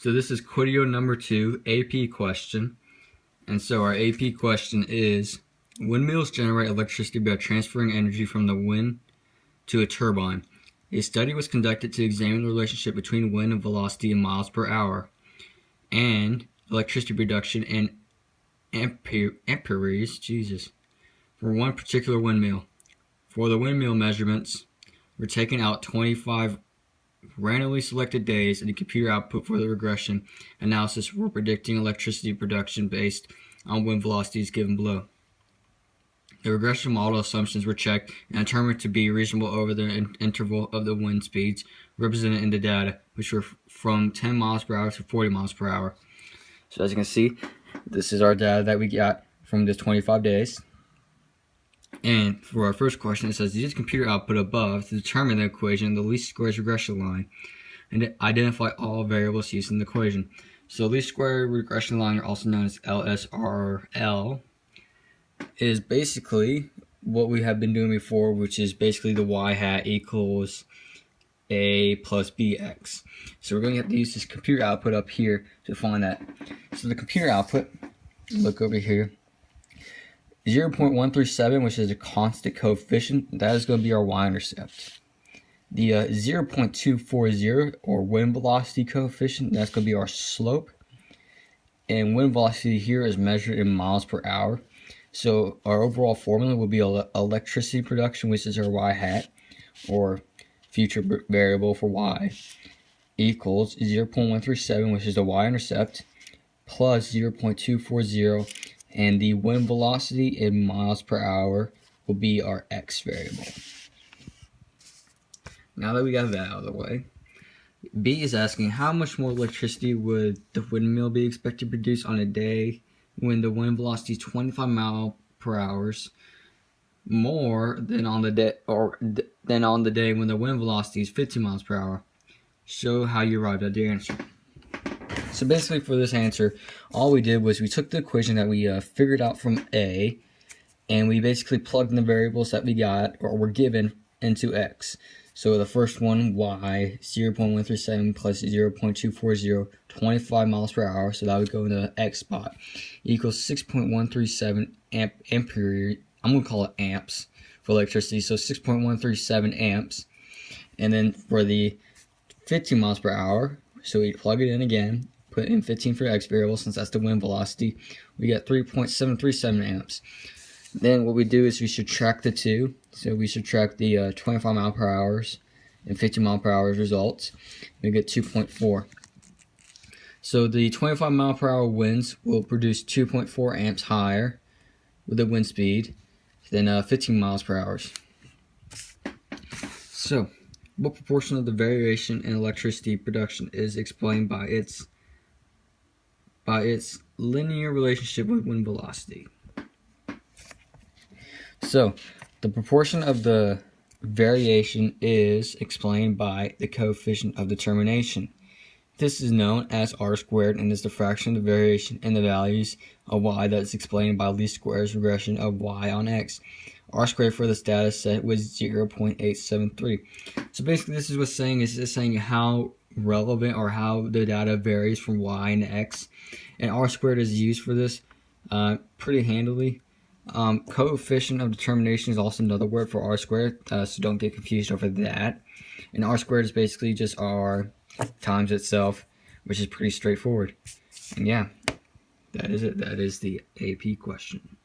So this is Quideo number 2, AP question. And so our AP question is, windmills generate electricity by transferring energy from the wind to a turbine. A study was conducted to examine the relationship between wind and velocity in miles per hour and electricity production in amperes, for one particular windmill. For the windmill measurements, we're taking out 25 randomly selected days and the computer output for the regression analysis for predicting electricity production based on wind velocities given below. The regression model assumptions were checked and determined to be reasonable over the interval of the wind speeds represented in the data, which were from 10 miles per hour to 40 miles per hour. So as you can see, this is our data that we got from the 25 days. And for our first question, it says use computer output above to determine the equation of the least squares regression line and identify all variables used in the equation. So least square regression line, also known as LSRL, is basically what we have been doing before, which is basically the y hat equals a plus bx. So we're going to have to use this computer output up here to find that. So the computer output, look over here, 0.137, which is a constant coefficient, that is going to be our y-intercept. The 0.240, or wind velocity coefficient, that's going to be our slope. And wind velocity here is measured in miles per hour. So our overall formula will be electricity production, which is our y hat, or future variable for y, equals 0.137, which is the y-intercept, plus 0.240, and the wind velocity in miles per hour will be our x variable. Now that we got that out of the way, B is asking how much more electricity would the windmill be expected to produce on a day when the wind velocity is 25 miles per hour more than on the day when the wind velocity is 50 miles per hour. Show how you arrived at the answer. So basically for this answer, all we did was we took the equation that we figured out from A, and we basically plugged in the variables that we got or were given into X. So the first one, Y, 0.137 plus 0.240, 25 miles per hour, so that would go in the X spot, equals 6.137 ampere, I'm going to call it amps for electricity, so 6.137 amps. And then for the 15 miles per hour, so we plug it in again, put in 15 for the X variable since that's the wind velocity, we get 3.737 amps. Then what we do is we subtract the two, so we subtract the 25 mile per hour and 50 mile per hour results, we get 2.4. So the 25 mile per hour winds will produce 2.4 amps higher with the wind speed than 15 miles per hour. So what proportion of the variation in electricity production is explained by its linear relationship with wind velocity? So the proportion of the variation is explained by the coefficient of determination. This is known as r squared and is the fraction of the variation in the values of y that is explained by least squares regression of y on x. R squared for this data set was 0.873. So basically this is what's saying, is it's saying how relevant or how the data varies from y and x. And r squared is used for this pretty handily. Coefficient of determination is also another word for r squared, so don't get confused over that. And r squared is basically just r times itself, which is pretty straightforward. And yeah, that is it. That is the AP question.